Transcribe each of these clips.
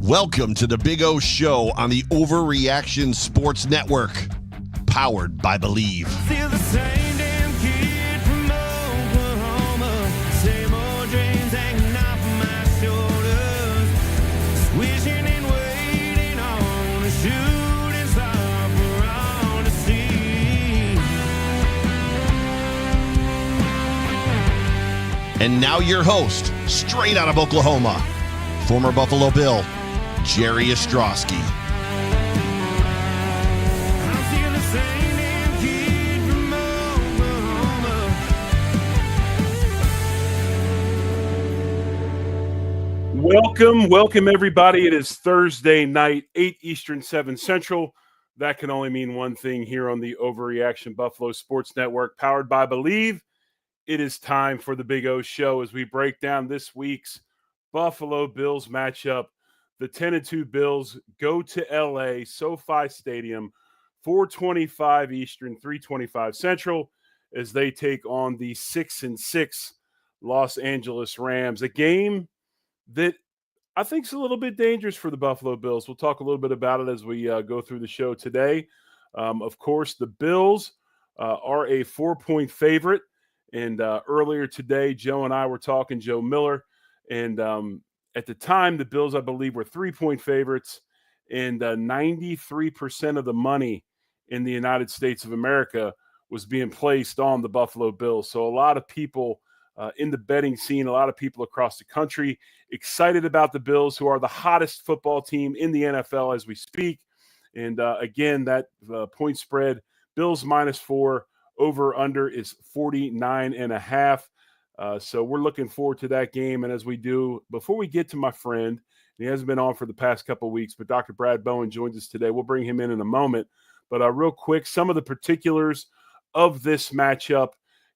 Welcome to the Big O Show on the Overreaction Sports Network, powered by Believe. Still the same damn kid from Oklahoma, same old dreams hanging off my shoulders, wishing and waiting on a shooting star for all to see. And now your host, straight out of Oklahoma, former Buffalo Bill, Jerry Ostroski. I'm still the same damn kid from Oklahoma. Welcome everybody. It is Thursday night, 8 Eastern, 7 Central. That can only mean one thing here on the Overreaction Buffalo Sports Network, powered by Believe. It is time for the Big O Show as we break down this week's Buffalo Bills matchup. The 10-2 Bills go to LA, SoFi Stadium, 4:25 Eastern, 3:25 Central, as they take on the 6-6 Los Angeles Rams. A game that I think is a little bit dangerous for the Buffalo Bills. We'll talk a little bit about it as we go through the show today. Of course, the Bills are a 4-point favorite. And earlier today, Joe and I were talking, Joe Miller, and at the time, the Bills, I believe, were 3-point favorites, and 93% of the money in the United States of America was being placed on the Buffalo Bills. So a lot of people in the betting scene, a lot of people across the country excited about the Bills, who are the hottest football team in the NFL as we speak. And again, that point spread, Bills -4, over under is 49.5. So we're looking forward to that game. And as we do, before we get to my friend, he hasn't been on for the past couple of weeks, but Dr. Brad Bowen joins us today. We'll bring him in a moment. But real quick, some of the particulars of this matchup.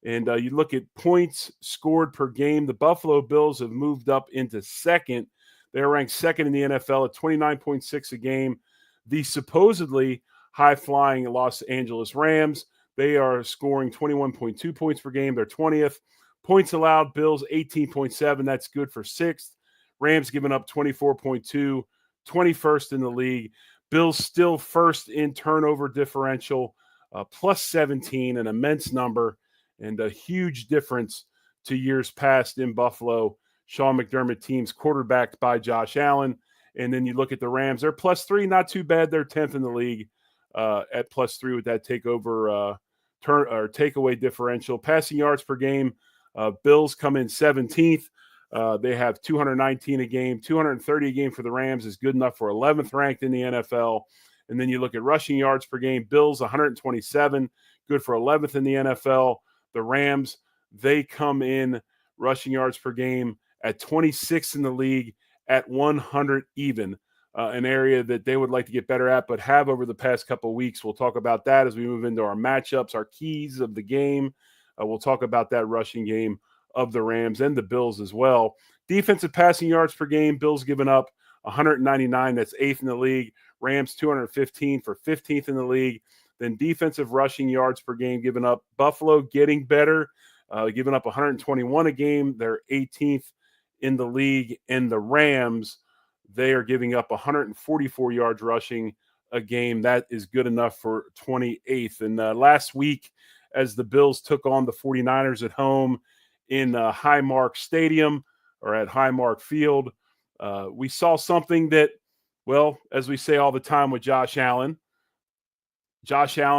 And you look at points scored per game. The Buffalo Bills have moved up into second. They're ranked second in the NFL at 29.6 a game. The supposedly high-flying Los Angeles Rams, they are scoring 21.2 points per game. They're 20th. Points allowed, Bills 18.7. That's good for 6th. Rams giving up 24.2, 21st in the league. Bills still first in turnover differential, plus 17, an immense number, and a huge difference to years past in Buffalo. Sean McDermott teams quarterbacked by Josh Allen. And then you look at the Rams, they're plus 3, not too bad. They're 10th in the league at plus 3 with that takeaway differential. Passing yards per game, Bills come in 17th. They have 219 a game. 230 a game for the Rams is good enough for 11th ranked in the NFL. And then you look at rushing yards per game. Bills 127, good for 11th in the NFL. The Rams, they come in rushing yards per game at 26th in the league at 100 even, an area that they would like to get better at, but have over the past couple of weeks. We'll talk about that as we move into our matchups, our keys of the game. We'll talk about that rushing game of the Rams and the Bills as well. Defensive passing yards per game, Bills giving up 199. That's 8th in the league. Rams 215 for 15th in the league. Then defensive rushing yards per game given up. Buffalo getting better, giving up 121 a game. They're 18th in the league. And the Rams, they are giving up 144 yards rushing a game. That is good enough for 28th. And last week, as the Bills took on the 49ers at home in Highmark Stadium or at Highmark Field, we saw something that, well, as we say all the time with Josh Allen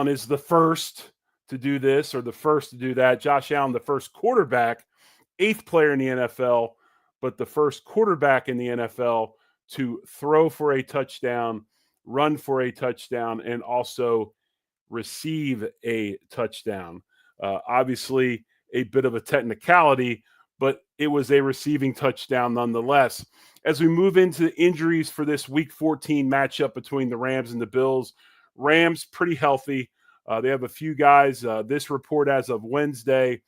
is the first to do this or the first to do that. Josh Allen, the first quarterback, 8th player in the NFL, but the first quarterback in the NFL to throw for a touchdown, run for a touchdown, and also receive a touchdown. Obviously, a bit of a technicality, but it was a receiving touchdown nonetheless. As we move into the injuries for this Week 14 matchup between the Rams and the Bills, Rams pretty healthy. They have a few guys. This report as of Wednesday,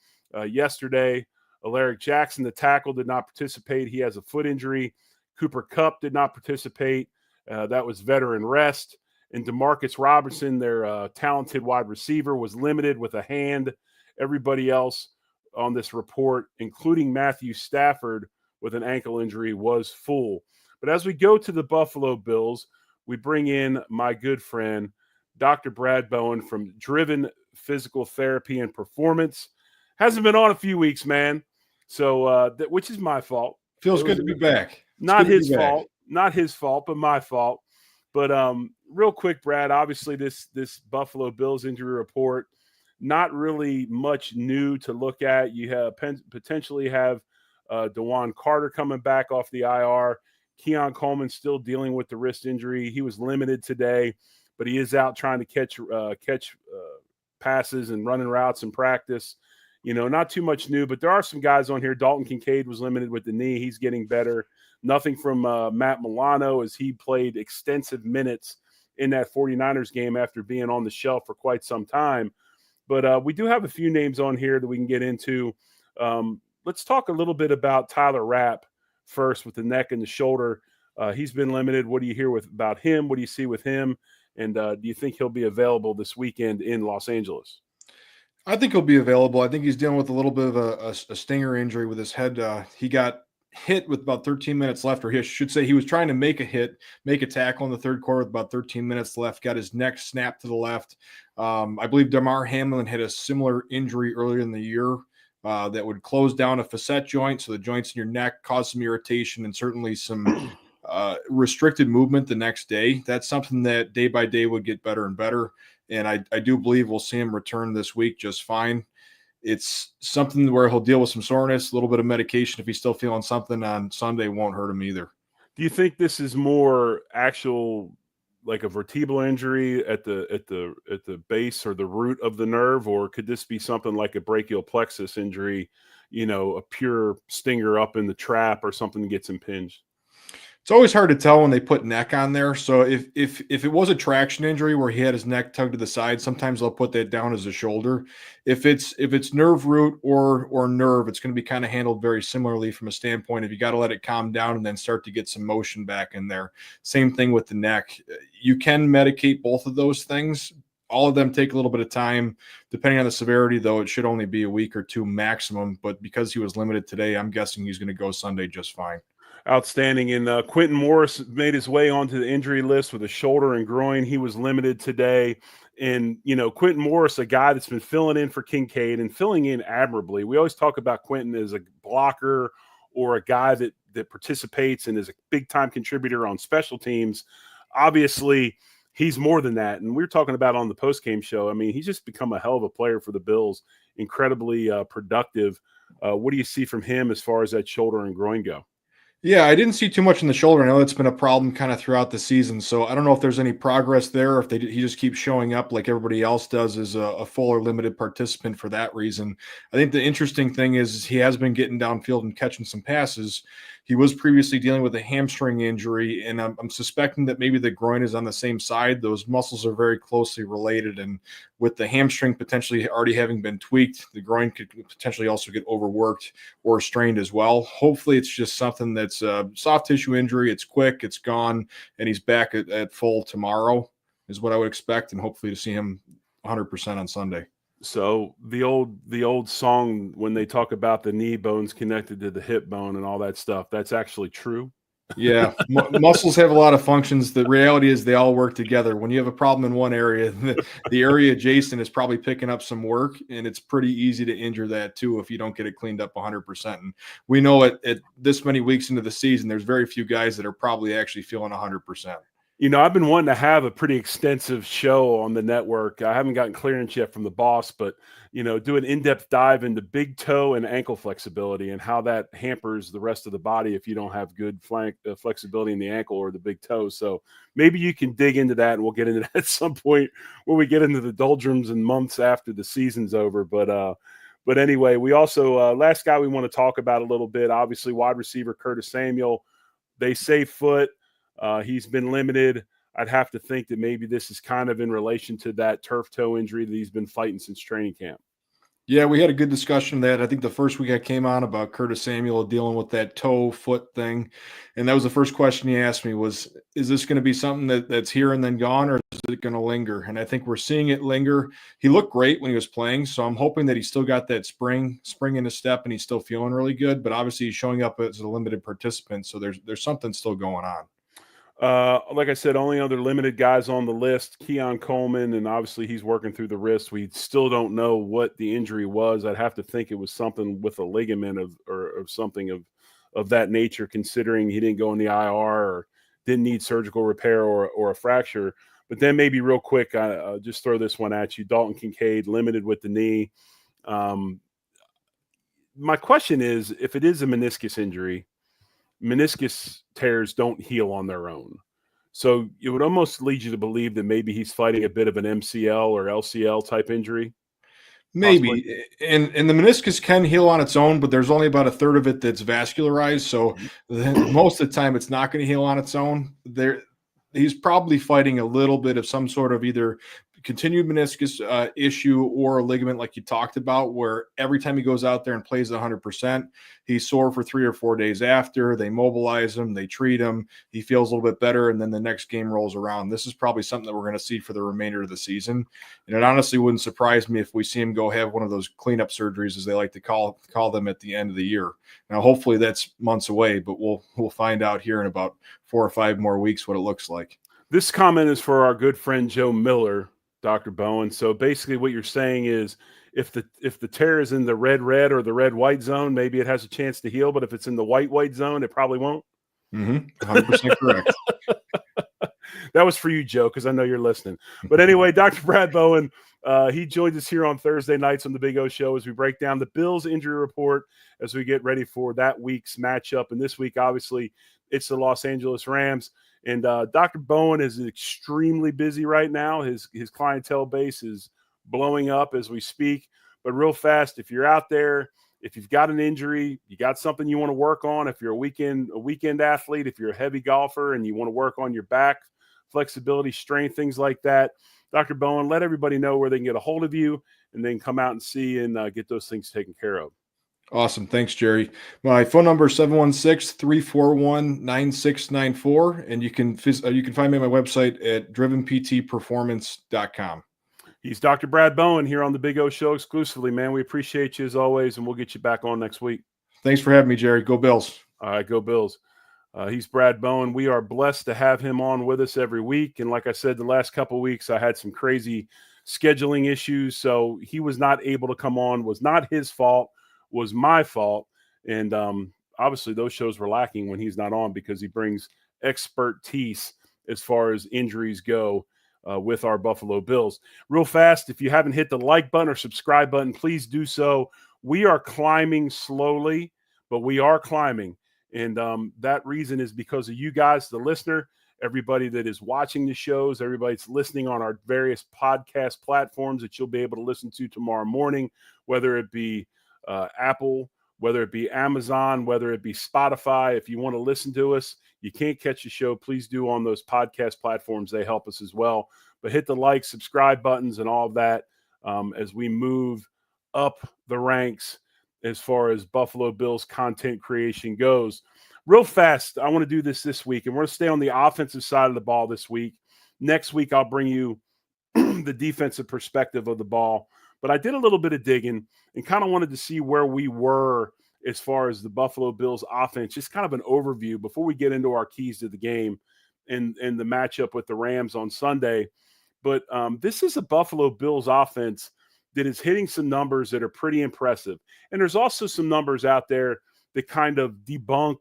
yesterday, Alaric Jackson, the tackle, did not participate. He has a foot injury. Cooper Kupp did not participate. That was veteran rest. And Demarcus Robertson, their talented wide receiver, was limited with a hand. Everybody else on this report, including Matthew Stafford with an ankle injury, was full. But as we go to the Buffalo Bills, we bring in my good friend, Dr. Brad Bowen from Driven Physical Therapy and Performance. Hasn't been on a few weeks, man. So, which is my fault. Feels good to be back. Not his fault. Not his fault, but my fault. But real quick, Brad, obviously this Buffalo Bills injury report, not really much new to look at. You have potentially have DeJuan Carter coming back off the IR. Keon Coleman still dealing with the wrist injury. He was limited today, but he is out trying to catch passes and running routes in practice. Not too much new, but there are some guys on here. Dalton Kincaid was limited with the knee. He's getting better. Nothing from Matt Milano, as he played extensive minutes in that 49ers game after being on the shelf for quite some time. But we do have a few names on here that we can get into. Let's talk a little bit about Tyler Rapp first with the neck and the shoulder. He's been limited. What do you hear about him? What do you see with him? And do you think he'll be available this weekend in Los Angeles? I think he'll be available. I think he's dealing with a little bit of a stinger injury with his head. He got hit with about 13 minutes left, or he should say he was trying to make a tackle in the third quarter with about 13 minutes left, got his neck snapped to the left. I believe Damar Hamlin had a similar injury earlier in the year that would close down a facet joint. So the joints in your neck cause some irritation and certainly some restricted movement the next day. That's something that day by day would get better and better. And I do believe we'll see him return this week just fine. It's something where he'll deal with some soreness, a little bit of medication. If he's still feeling something on Sunday, won't hurt him either. Do you think this is more actual, like a vertebral injury at the base or the root of the nerve, or could this be something like a brachial plexus injury, a pure stinger up in the trap or something that gets impinged? It's always hard to tell when they put neck on there. So if it was a traction injury where he had his neck tugged to the side, sometimes they'll put that down as a shoulder. If it's nerve root or nerve, it's going to be kind of handled very similarly from a standpoint of you got to let it calm down and then start to get some motion back in there. Same thing with the neck. You can medicate both of those things. All of them take a little bit of time. Depending on the severity, though, it should only be a week or two maximum. But because he was limited today, I'm guessing he's going to go Sunday just fine. Outstanding. And Quentin Morris made his way onto the injury list with a shoulder and groin. He was limited today. And, Quentin Morris, a guy that's been filling in for Kincaid and filling in admirably. We always talk about Quentin as a blocker or a guy that participates and is a big-time contributor on special teams. Obviously, he's more than that. And we were talking about on the postgame show. I mean, he's just become a hell of a player for the Bills, incredibly productive. What do you see from him as far as that shoulder and groin go? Yeah, I didn't see too much in the shoulder. I know it's been a problem kind of throughout the season. So I don't know if there's any progress there, or if he just keeps showing up like everybody else does as a full or limited participant for that reason. I think the interesting thing is he has been getting downfield and catching some passes. He was previously dealing with a hamstring injury, and I'm suspecting that maybe the groin is on the same side. Those muscles are very closely related, and with the hamstring potentially already having been tweaked, the groin could potentially also get overworked or strained as well. Hopefully it's just something that's a soft tissue injury. It's quick, it's gone, and he's back at full tomorrow is what I would expect, and hopefully to see him 100% on Sunday. So the old song, when they talk about the knee bones connected to the hip bone and all that stuff, that's actually true. Yeah, muscles have a lot of functions. The reality is they all work together. When you have a problem in one area, the area adjacent is probably picking up some work, and it's pretty easy to injure that too if you don't get it cleaned up 100%. And we know at this many weeks into the season, there's very few guys that are probably actually feeling 100%. I've been wanting to have a pretty extensive show on the network. I haven't gotten clearance yet from the boss, but, do an in-depth dive into big toe and ankle flexibility and how that hampers the rest of the body if you don't have good flexibility in the ankle or the big toe. So maybe you can dig into that, and we'll get into that at some point when we get into the doldrums and months after the season's over. But anyway, we also last guy we want to talk about a little bit, obviously wide receiver Curtis Samuel. They say foot. He's been limited. I'd have to think that maybe this is kind of in relation to that turf toe injury that he's been fighting since training camp. Yeah, we had a good discussion of that. I think the first week I came on about Curtis Samuel dealing with that toe foot thing. And that was the first question he asked me was, is this going to be something that's here and then gone, or is it going to linger? And I think we're seeing it linger. He looked great when he was playing. So I'm hoping that he's still got that spring in his step and he's still feeling really good. But obviously he's showing up as a limited participant. So there's something still going on. Like I said, only other limited guys on the list, Keon Coleman, and obviously he's working through the wrist. We still don't know what the injury was. I'd have to think it was something with a ligament or something of that nature, considering he didn't go in the IR or didn't need surgical repair or a fracture. But then maybe real quick, I'll just throw this one at you. Dalton Kincaid, limited with the knee. My question is, if it is a meniscus injury, meniscus tears don't heal on their own. So it would almost lead you to believe that maybe he's fighting a bit of an MCL or LCL type injury. Maybe. And the meniscus can heal on its own, but there's only about a third of it that's vascularized. So most of the time it's not going to heal on its own. He's probably fighting a little bit of some sort of either continued meniscus issue or a ligament like you talked about, where every time he goes out there and plays 100%, he's sore for 3 or 4 days after. They mobilize him, they treat him, he feels a little bit better, and then the next game rolls around. This is probably something that we're going to see for the remainder of the season. And it honestly wouldn't surprise me if we see him go have one of those cleanup surgeries, as they like to call them, at the end of the year. Now, hopefully that's months away, but we'll find out here in about 4 or 5 more weeks what it looks like. This comment is for our good friend Joe Miller, Dr. Bowen. So basically what you're saying is if the tear is in the red or the red-white zone, maybe it has a chance to heal, but if it's in the white zone, it probably won't. 100% correct. That was for you, Joe, because I know you're listening. But anyway, Dr. Brad Bowen, he joins us here on Thursday nights on the Big O Show as we break down the Bills injury report as we get ready for that week's matchup. And this week, obviously, it's the Los Angeles Rams. And Dr. Bowen is extremely busy right now. His clientele base is blowing up as we speak. But real fast, if you're out there, if you've got an injury, you got something you want to work on, if you're a weekend athlete, if you're a heavy golfer and you want to work on your back, flexibility, strength, things like that, Dr. Bowen, let everybody know where they can get a hold of you and then come out and see and get those things taken care of. Awesome. Thanks, Jerry. My phone number is 716-341-9694. And you can find me on my website at drivenptperformance.com. He's Dr. Brad Bowen here on the Big O Show exclusively, man. We appreciate you as always, and we'll get you back on next week. Thanks for having me, Jerry. Go Bills. All right, go Bills. He's Brad Bowen. We are blessed to have him on with us every week. And like I said, the last couple of weeks, I had some crazy scheduling issues. So he was not able to come on. Was not his fault, was my fault. And obviously those shows were lacking when he's not on because he brings expertise as far as injuries go with our Buffalo Bills. Real fast, if you haven't hit the like button or subscribe button, please do so. We are climbing slowly, but we are climbing. And that reason is because of you guys, the listener, everybody that is watching the shows, everybody that's listening on our various podcast platforms that you'll be able to listen to tomorrow morning, whether it be Apple, whether it be Amazon, whether it be Spotify. If you want to listen to us, you can't catch the show, please do on those podcast platforms. They help us as well. But hit the like, subscribe buttons and all of that as we move up the ranks as far as Buffalo Bills content creation goes. Real fast, I want to do this week, and we're going to stay on the offensive side of the ball this week. Next week, I'll bring you the defensive perspective of the ball. But I did a little bit of digging and kind of wanted to see where we were as far as the Buffalo Bills offense, just kind of an overview before we get into our keys to the game and the matchup with the Rams on Sunday. But this is a Buffalo Bills offense that is hitting some numbers that are pretty impressive. And there's also some numbers out there that kind of debunk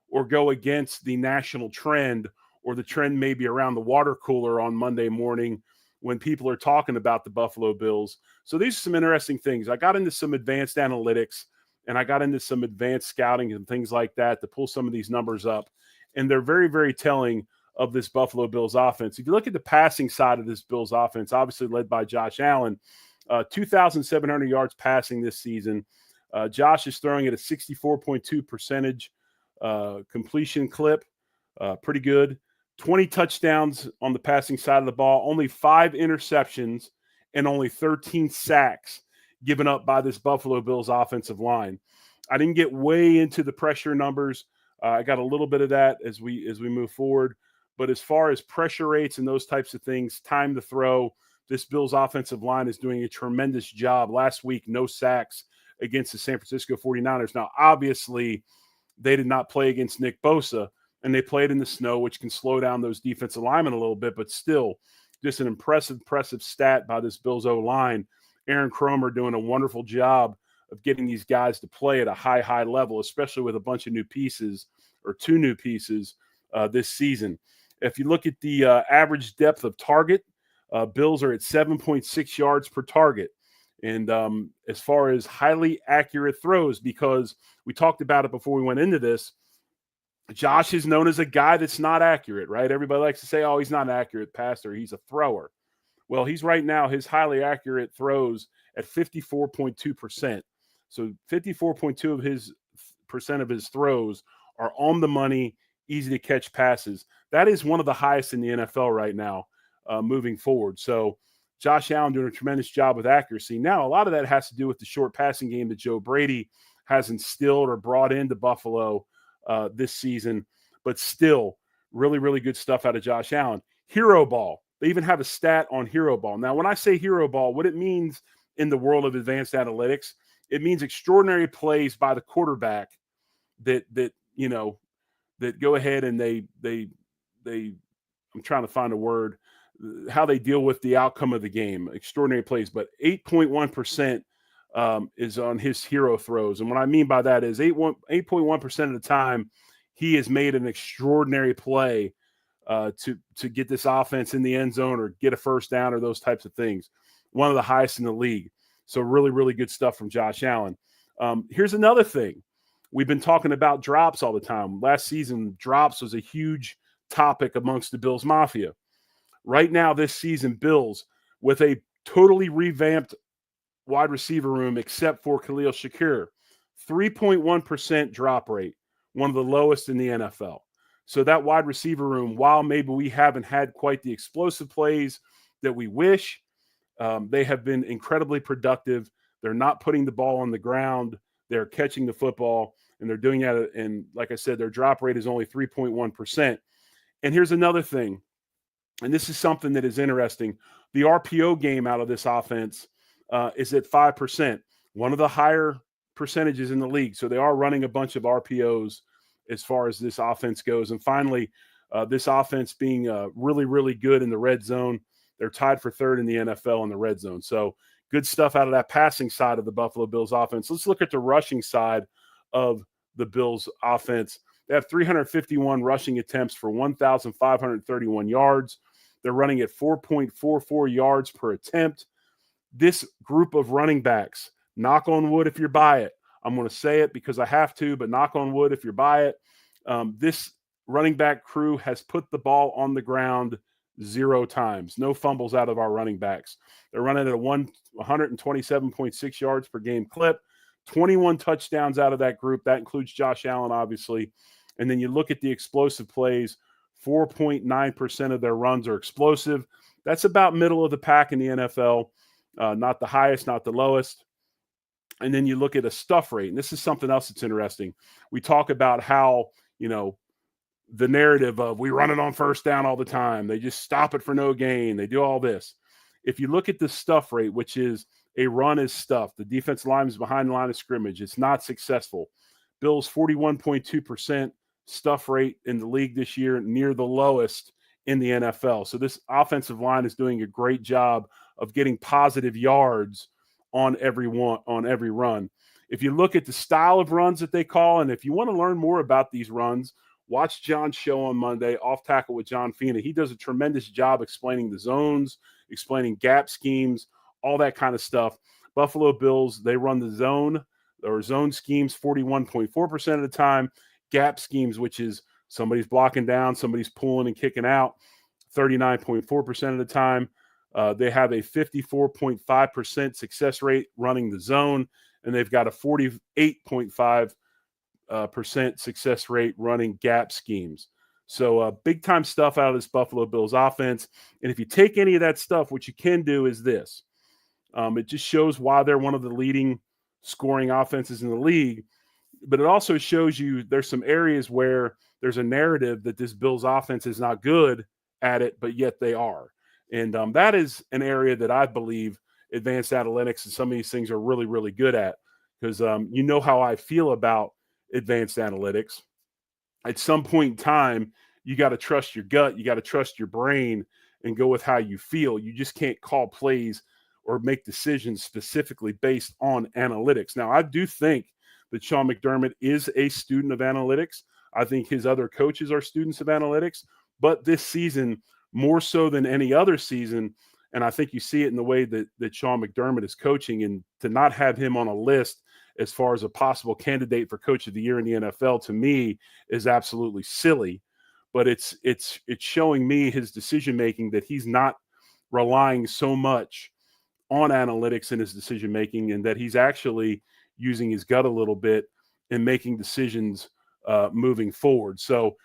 or go against the national trend or the trend maybe around the water cooler on Monday morning when people are talking about the Buffalo Bills. So these are some interesting things. I got into some advanced analytics and I got into some advanced scouting and things like that to pull some of these numbers up. And they're very, very telling of this Buffalo Bills offense. If you look at the passing side of this Bills offense, obviously led by Josh Allen, 2,700 yards passing this season. Josh is throwing at a 64.2% completion clip. Pretty good. 20 touchdowns on the passing side of the ball, only 5 interceptions and only 13 sacks. given up by this Buffalo Bills offensive line. I didn't get way into the pressure numbers. I got a little bit of that as we move forward. But as far as pressure rates and those types of things, time to throw, this Bills offensive line is doing a tremendous job. Last week, no sacks against the San Francisco 49ers. Now, obviously, they did not play against Nick Bosa, and they played in the snow, which can slow down those defensive linemen a little bit, but still just an impressive stat by this Bills O-line. Aaron Cromer doing a wonderful job of getting these guys to play at a high level, especially with a bunch of new pieces or two new pieces this season. If you look at the average depth of target, Bills are at 7.6 yards per target. And as far as highly accurate throws, because we talked about it before we went into this, Josh is known as a guy that's not accurate, right? Everybody likes to say, oh, he's not an accurate passer. He's a thrower. Well, he's right now, his highly accurate throws at 54.2%. So 54.2 of his percent of his throws are on the money, easy to catch passes. That is one of the highest in the NFL right now moving forward. So Josh Allen doing a tremendous job with accuracy. Now, a lot of that has to do with the short passing game that Joe Brady has instilled or brought into Buffalo this season, but still really good stuff out of Josh Allen. Hero ball. They even have a stat on hero ball. Now, when I say hero ball, what it means in the world of advanced analytics, it means extraordinary plays by the quarterback that go ahead and they I'm trying to find a word, how they deal with the outcome of the game, extraordinary plays, but 8.1% is on his hero throws. And what I mean by that is 8.1% of the time he has made an extraordinary play to get this offense in the end zone or get a first down or those types of things. One of the highest in the league. So really good stuff from Josh Allen. Here's another thing. We've been talking about drops all the time. Last season, drops was a huge topic amongst the Bills Mafia. Right now, this season, Bills, with a totally revamped wide receiver room except for Khalil Shakir, 3.1% drop rate, one of the lowest in the NFL. So that wide receiver room, while maybe we haven't had quite the explosive plays that we wish, they have been incredibly productive. They're not putting the ball on the ground. They're catching the football, and they're doing that. And like I said, their drop rate is only 3.1%. And here's another thing, and this is something that is interesting. The RPO game out of this offense is at 5%, one of the higher percentages in the league. So they are running a bunch of RPOs as far as this offense goes. And finally, this offense being really good in the red zone. They're tied for third in the NFL in the red zone. So good stuff out of that passing side of the Buffalo Bills offense. Let's look at the rushing side of the Bills offense. They have 351 rushing attempts for 1,531 yards. They're running at 4.44 yards per attempt. This group of running backs, knock on wood if you're by it. I'm going to say it because I have to, but knock on wood if you're by it. This running back crew has put the ball on the ground 0 times. No fumbles out of our running backs. They're running at a 127.6 yards per game clip, 21 touchdowns out of that group. That includes Josh Allen, obviously. And then you look at the explosive plays, 4.9% of their runs are explosive. That's about middle of the pack in the NFL. Not the highest, not the lowest. And then you look at a stuff rate, and this is something else that's interesting. We talk about how, the narrative of we run it on first down all the time. They just stop it for no gain. They do all this. If you look at the stuff rate, which is a run is stuff, the defensive line is behind the line of scrimmage. It's not successful. Bills 41.2% stuff rate in the league this year, near the lowest in the NFL. So this offensive line is doing a great job of getting positive yards on every run. If you look at the style of runs that they call, and if you want to learn more about these runs, watch John's show on Monday, Off Tackle with John Fina. He does a tremendous job explaining the zones, explaining gap schemes, all that kind of stuff. Buffalo Bills, they run the zone or zone schemes 41.4% of the time. Gap schemes, which is somebody's blocking down, somebody's pulling and kicking out, 39.4% of the time. They have a 54.5% success rate running the zone, and they've got a 48.5% success rate running gap schemes. So big time stuff out of this Buffalo Bills offense. And if you take any of that stuff, what you can do is this. It just shows why they're one of the leading scoring offenses in the league. But it also shows you there's some areas where there's a narrative that this Bills offense is not good at it, but yet they are. And that is an area that I believe advanced analytics and some of these things are really, really good at, because you know how I feel about advanced analytics. At some point in time, you got to trust your gut, you got to trust your brain and go with how you feel. You just can't call plays or make decisions specifically based on analytics. Now, I do think that Sean McDermott is a student of analytics. I think his other coaches are students of analytics, but this season, more so than any other season, and I think you see it in the way that Sean McDermott is coaching, and to not have him on a list as far as a possible candidate for Coach of the Year in the NFL, to me, is absolutely silly. But it's showing me his decision-making, that he's not relying so much on analytics in his decision-making, and that he's actually using his gut a little bit and making decisions moving forward. So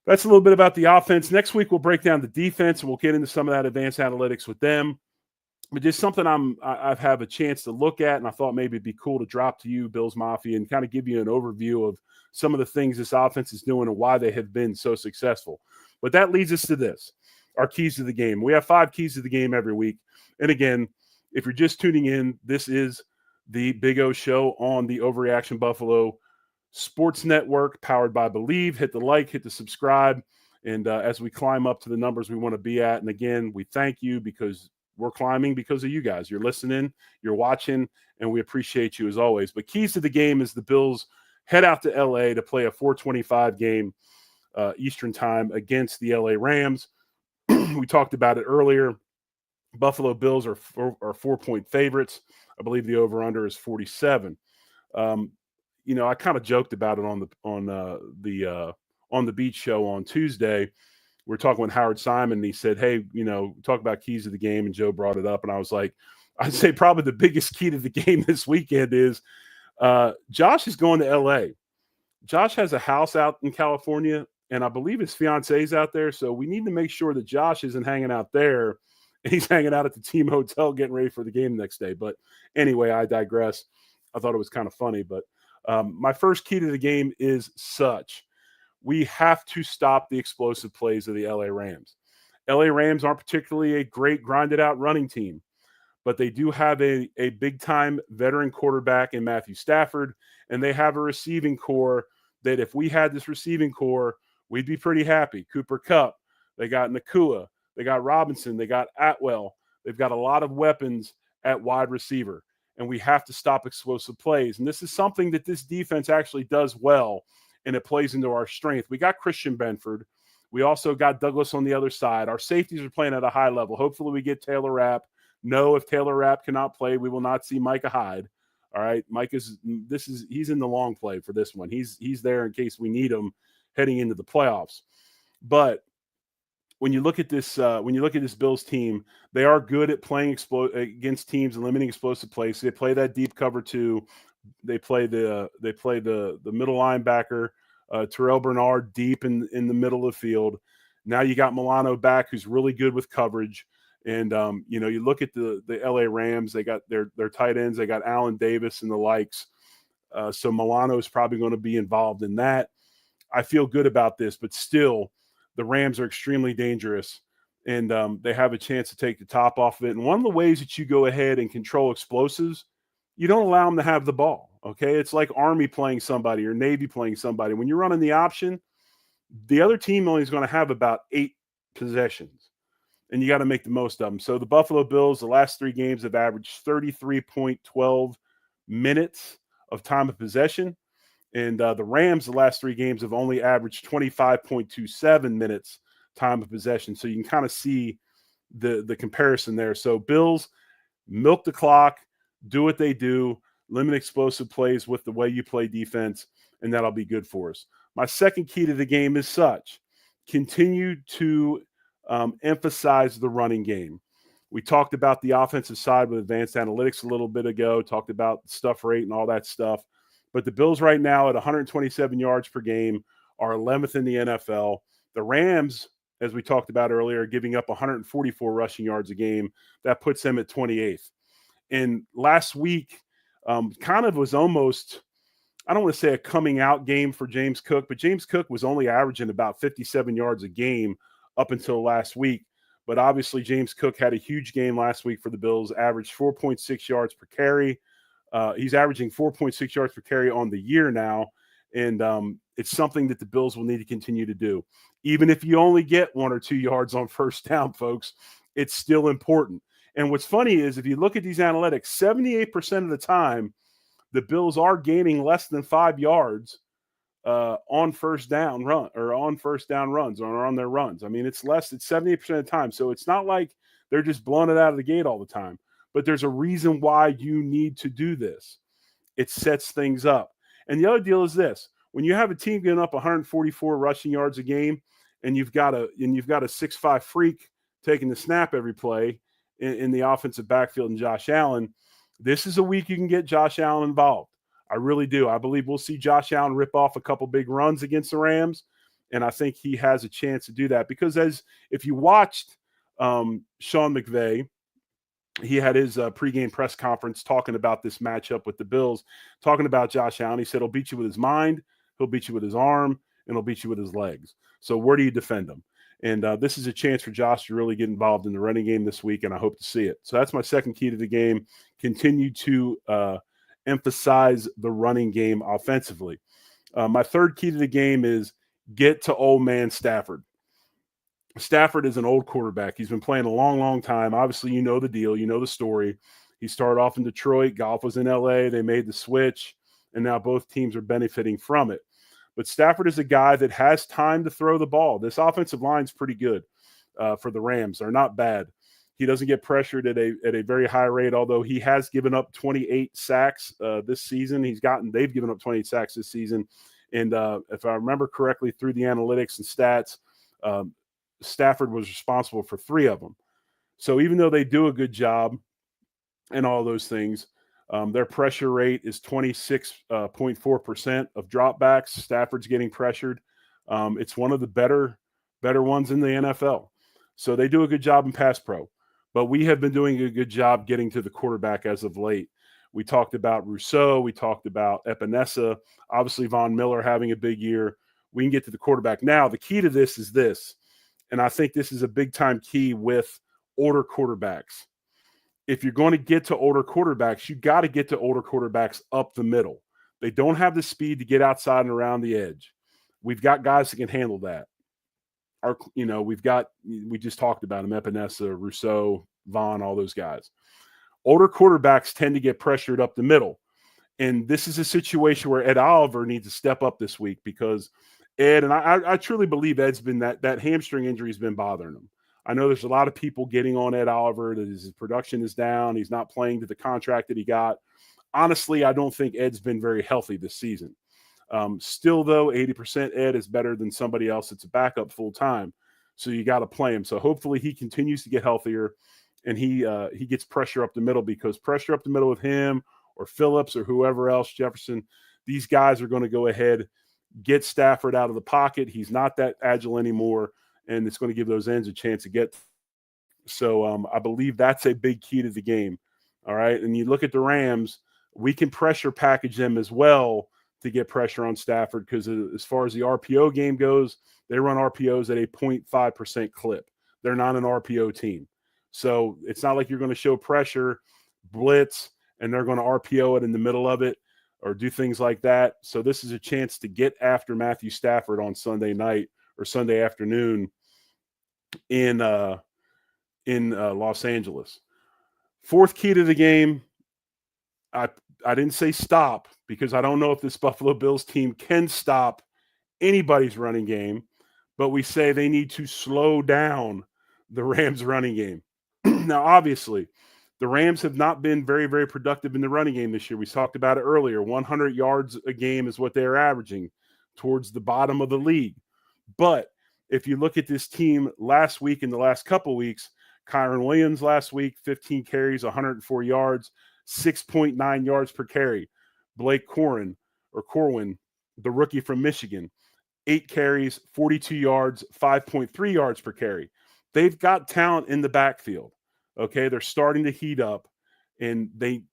that's a little bit about the offense. Next week, we'll break down the defense, and we'll get into some of that advanced analytics with them. But just something I've had a chance to look at, and I thought maybe it'd be cool to drop to you, Bills Mafia, and kind of give you an overview of some of the things this offense is doing and why they have been so successful. But that leads us to this, our keys to the game. We have 5 keys to the game every week. And again, if you're just tuning in, this is the Big O Show on the Overreaction Buffalo Sports Network, powered by Believe. Hit the like, hit the subscribe, and as we climb up to the numbers we want to be at. And again, we thank you, because we're climbing because of you guys. You're listening, you're watching, and we appreciate you as always. But keys to the game is the Bills head out to L.A. to play a 4:25 game Eastern time against the L.A. Rams. We talked about it earlier. Buffalo Bills are 4-point favorites. I believe the over/under is 47. I kind of joked about it on the Beach show on Tuesday. We're talking with Howard Simon, and he said, "Hey, talk about keys to the game," and Joe brought it up, and I was like, I'd say probably the biggest key to the game this weekend is Josh is going to L.A. Josh has a house out in California, and I believe his fiance's out there, so we need to make sure that Josh isn't hanging out there. He's hanging out at the team hotel getting ready for the game the next day. But anyway, I digress. I thought it was kind of funny. But my first key to the game is such. We have to stop the explosive plays of the LA Rams. LA Rams aren't particularly a great grinded-out running team, but they do have a big-time veteran quarterback in Matthew Stafford, and they have a receiving core that if we had this receiving core, we'd be pretty happy. Cooper Kupp, they got Nacua, they got Robinson, they got Atwell. They've got a lot of weapons at wide receiver, and we have to stop explosive plays. And this is something that this defense actually does well, and it plays into our strength. We got Christian Benford. We also got Douglas on the other side. Our safeties are playing at a high level. Hopefully we get Taylor Rapp. No, if Taylor Rapp cannot play, we will not see Micah Hyde. All right, he's in the long play for this one. He's there in case we need him heading into the playoffs. But when you look at this Bills team, they are good at playing against teams and limiting explosive plays. So they play that deep cover 2. They play the middle linebacker, Terrell Bernard, deep in the middle of the field. Now you got Milano back, who's really good with coverage. And you look at the LA Rams, they got their tight ends, they got Allen Davis and the likes. So Milano is probably going to be involved in that. I feel good about this, but still, the Rams are extremely dangerous, and they have a chance to take the top off of it. And one of the ways that you go ahead and control explosives, you don't allow them to have the ball, okay? It's like Army playing somebody or Navy playing somebody. When you're running the option, the other team only is going to have about 8 possessions, and you got to make the most of them. So the Buffalo Bills, the last 3 games, have averaged 33.12 minutes of time of possession. And the Rams, the last 3 games, have only averaged 25.27 minutes time of possession. So you can kind of see the comparison there. So Bills, milk the clock, do what they do, limit explosive plays with the way you play defense, and that'll be good for us. My second key to the game is such. Continue to emphasize the running game. We talked about the offensive side with advanced analytics a little bit ago, talked about stuff rate and all that stuff. But the Bills right now at 127 yards per game are 11th in the NFL. The Rams, as we talked about earlier, are giving up 144 rushing yards a game. That puts them at 28th. And last week kind of was almost, I don't want to say a coming out game for James Cook, but James Cook was only averaging about 57 yards a game up until last week. But obviously, James Cook had a huge game last week for the Bills, averaged 4.6 yards per carry. He's averaging 4.6 yards per carry on the year now. And it's something that the Bills will need to continue to do. Even if you only get 1 or 2 yards on first down, folks, it's still important. And what's funny is if you look at these analytics, 78% of the time, the Bills are gaining less than 5 yards on first down runs or on their runs. I mean, it's 78% of the time. So it's not like they're just blowing it out of the gate all the time. But there's a reason why you need to do this. It sets things up. And the other deal is this: when you have a team getting up 144 rushing yards a game, and you've got a 6'5" freak taking the snap every play in the offensive backfield and Josh Allen, this is a week you can get Josh Allen involved. I really do. I believe we'll see Josh Allen rip off a couple big runs against the Rams, and I think he has a chance to do that because if you watched Sean McVay, he had his pregame press conference talking about this matchup with the Bills, talking about Josh Allen. He said he'll beat you with his mind, he'll beat you with his arm, and he'll beat you with his legs. So where do you defend him? And this is a chance for Josh to really get involved in the running game this week, and I hope to see it. So that's my second key to the game. Continue to emphasize the running game offensively. My third key to the game is get to old man Stafford. Stafford is an old quarterback. He's been playing a long, long time. Obviously, you know the deal. You know the story. He started off in Detroit. Goff was in L.A. They made the switch, and now both teams are benefiting from it. But Stafford is a guy that has time to throw the ball. This offensive line is pretty good for the Rams. They're not bad. He doesn't get pressured at a very high rate, although he has given up 28 sacks this season. They've given up 28 sacks this season. And if I remember correctly through the analytics and stats, Stafford was responsible for 3 of them. So even though they do a good job and all those things, their pressure rate is 26.4% of dropbacks. Stafford's getting pressured. It's one of the better ones in the NFL. So they do a good job in pass pro. But we have been doing a good job getting to the quarterback as of late. We talked about Rousseau. We talked about Epinesa. Obviously, Von Miller having a big year. We can get to the quarterback. Now, the key to this is this, and I think this is a big-time key with older quarterbacks. If you're going to get to older quarterbacks, you got to get to older quarterbacks up the middle. They don't have the speed to get outside and around the edge. We've got guys that can handle that. We just talked about them, Epinesa, Rousseau, Vaughn, all those guys. Older quarterbacks tend to get pressured up the middle. And this is a situation where Ed Oliver needs to step up this week because Ed, and I truly believe Ed's been that hamstring injury has been bothering him. I know there's a lot of people getting on Ed Oliver that his production is down. He's not playing to the contract that he got. Honestly, I don't think Ed's been very healthy this season. Still, though, 80% Ed is better than somebody else that's a backup full time. So you got to play him. So hopefully he continues to get healthier and he gets pressure up the middle, because pressure up the middle with him or Phillips or whoever else, Jefferson, these guys are going to go ahead, get Stafford out of the pocket. He's not that agile anymore, and it's going to give those ends a chance to get. So I believe that's a big key to the game. All right. And you look at the Rams, we can pressure package them as well to get pressure on Stafford, because as far as the RPO game goes, they run RPOs at a 0.5% clip. They're not an RPO team. So it's not like you're going to show pressure, blitz, and they're going to RPO it in the middle of it or do things like that. So this is a chance to get after Matthew Stafford on Sunday night or Sunday afternoon in Los Angeles. Fourth key to the game, I didn't say stop, because I don't know if this Buffalo Bills team can stop anybody's running game, but we say they need to slow down the Rams running game. Now, obviously, the Rams have not been very, very productive in the running game this year. We talked about it earlier. 100 yards a game is what they're averaging, towards the bottom of the league. But if you look at this team last week and the last couple weeks, Kyren Williams last week, 15 carries, 104 yards, 6.9 yards per carry. Blake Corwin, the rookie from Michigan, 8 carries, 42 yards, 5.3 yards per carry. They've got talent in the backfield. Okay, they're starting to heat up. and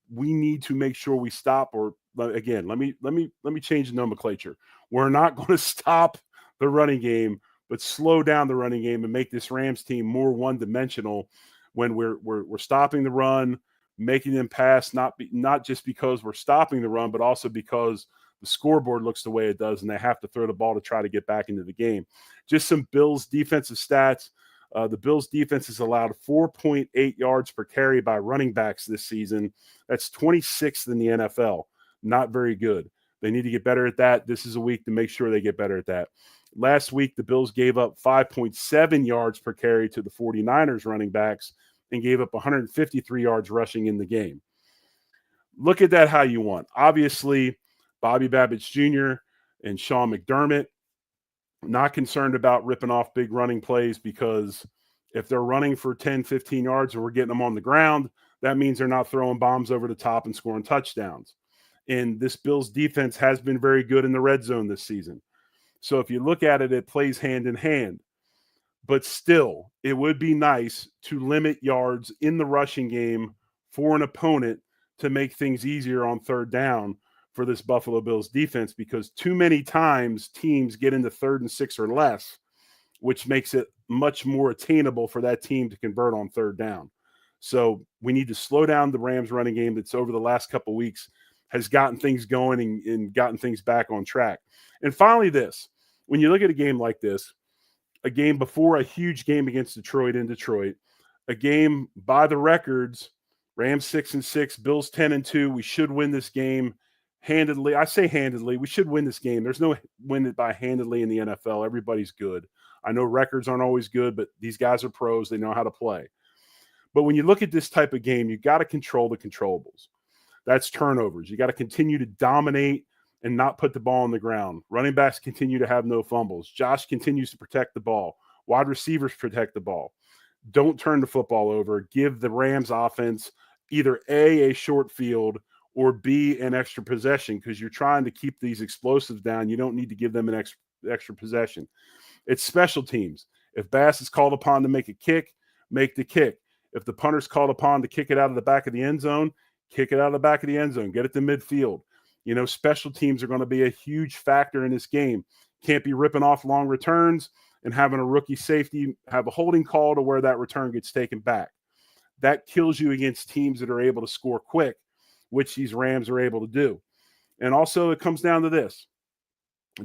we need to make sure we stop. Or again, let me change the nomenclature. We're not going to stop the running game, but slow down the running game and make this Rams team more one-dimensional when we're stopping the run, making them pass, not just because we're stopping the run, but also because the scoreboard looks the way it does and they have to throw the ball to try to get back into the game. Just some Bills defensive stats. The Bills defense has allowed 4.8 yards per carry by running backs this season. That's 26th in the NFL. Not very good. They need to get better at that. This is a week to make sure they get better at that. Last week, the Bills gave up 5.7 yards per carry to the 49ers running backs and gave up 153 yards rushing in the game. Look at that how you want. Obviously, Bobby Babbage Jr. and Sean McDermott, not concerned about ripping off big running plays, because if they're running for 10, 15 yards and we're getting them on the ground, that means they're not throwing bombs over the top and scoring touchdowns. And this Bills defense has been very good in the red zone this season. So if you look at it, it plays hand in hand. But still, it would be nice to limit yards in the rushing game for an opponent to make things easier on third down for this Buffalo Bills defense, because too many times teams get into 3rd and 6 or less, which makes it much more attainable for that team to convert on third down. So we need to slow down the Rams running game that's over the last couple of weeks has gotten things going and gotten things back on track. And finally, this, when you look at a game like this, a game before a huge game against Detroit in Detroit, a game by the records, Rams 6-6, Bills 10-2. We should win this game handedly. I say handedly. We should win this game. There's no win it by handedly in the NFL. Everybody's good. I know records aren't always good, but these guys are pros. They know how to play. But when you look at this type of game, you got to control the controllables. That's turnovers. You got to continue to dominate and not put the ball on the ground. Running backs continue to have no fumbles. Josh continues to protect the ball. Wide receivers protect the ball. Don't turn the football over. Give the Rams offense either A, short field, or B, an extra possession, because you're trying to keep these explosives down. You don't need to give them an extra possession. It's special teams. If Bass is called upon to make a kick, make the kick. If the punter's called upon to kick it out of the back of the end zone, kick it out of the back of the end zone. Get it to midfield. You know, special teams are going to be a huge factor in this game. Can't be ripping off long returns and having a rookie safety have a holding call to where that return gets taken back. That kills you against teams that are able to score quick, which these Rams are able to do. And also it comes down to this.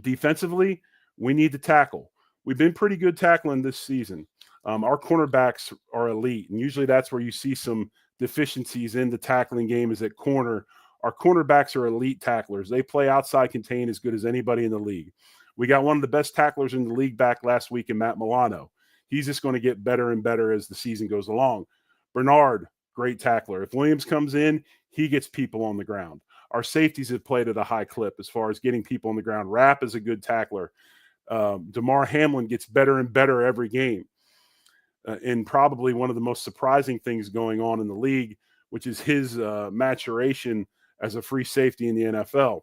Defensively, we need to tackle. We've been pretty good tackling this season. Our cornerbacks are elite, and usually that's where you see some deficiencies in the tackling game is at corner. Our cornerbacks are elite tacklers. They play outside contain as good as anybody in the league. We got one of the best tacklers in the league back last week in Matt Milano. He's just going to get better and better as the season goes along. Bernard, great tackler. If Williams comes in, he gets people on the ground. Our safeties have played at a high clip as far as getting people on the ground. Rapp is a good tackler. DeMar Hamlin gets better and better every game. And probably one of the most surprising things going on in the league, which is his maturation as a free safety in the NFL.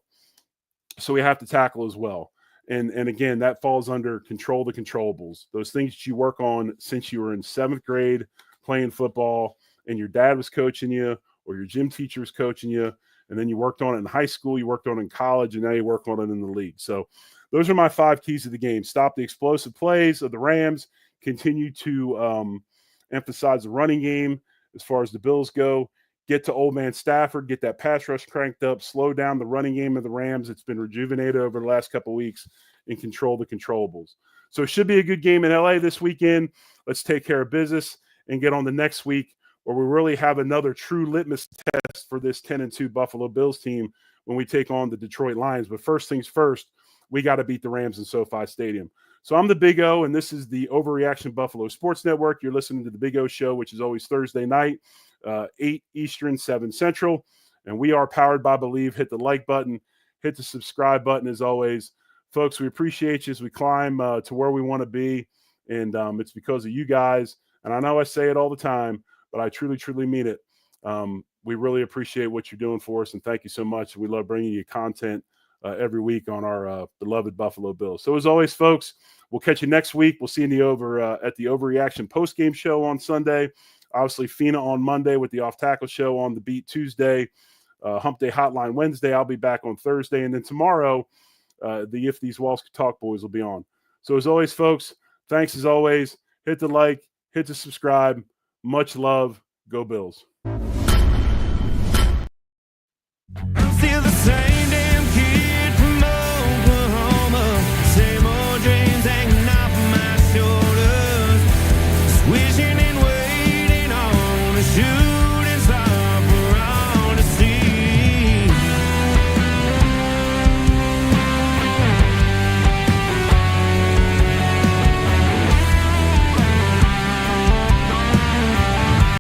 So we have to tackle as well. And again, that falls under control the controllables. Those things that you work on since you were in 7th grade playing football and your dad was coaching you or your gym teacher was coaching you, and then you worked on it in high school, you worked on it in college, and now you work on it in the league. So those are my 5 keys of the game. Stop the explosive plays of the Rams, continue to emphasize the running game as far as the Bills go, get to old man Stafford, get that pass rush cranked up, slow down the running game of the Rams. It's been rejuvenated over the last couple of weeks, and control the controllables. So it should be a good game in LA this weekend. Let's take care of business and get on the next week where we really have another true litmus test for this 10-2 Buffalo Bills team when we take on the Detroit Lions. But first things first, we got to beat the Rams in SoFi Stadium. So I'm the Big O, and this is the Overreaction Buffalo Sports Network. You're listening to the Big O Show, which is always Thursday night, 8 Eastern, 7 Central. And we are powered by Believe. Hit the like button. Hit the subscribe button as always. Folks, we appreciate you as we climb to where we want to be. And it's because of you guys. And I know I say it all the time, but I truly, truly mean it. We really appreciate what you're doing for us, and thank you so much. We love bringing you content every week on our beloved Buffalo Bills. So as always, folks, we'll catch you next week. We'll see you at the Overreaction postgame show on Sunday. Obviously, Fina on Monday with the Off Tackle Show on the Beat Tuesday. Hump Day Hotline Wednesday. I'll be back on Thursday. And then tomorrow, the If These Walls Could Talk boys will be on. So as always, folks, thanks as always. Hit the like, hit the subscribe. Much love. Go Bills.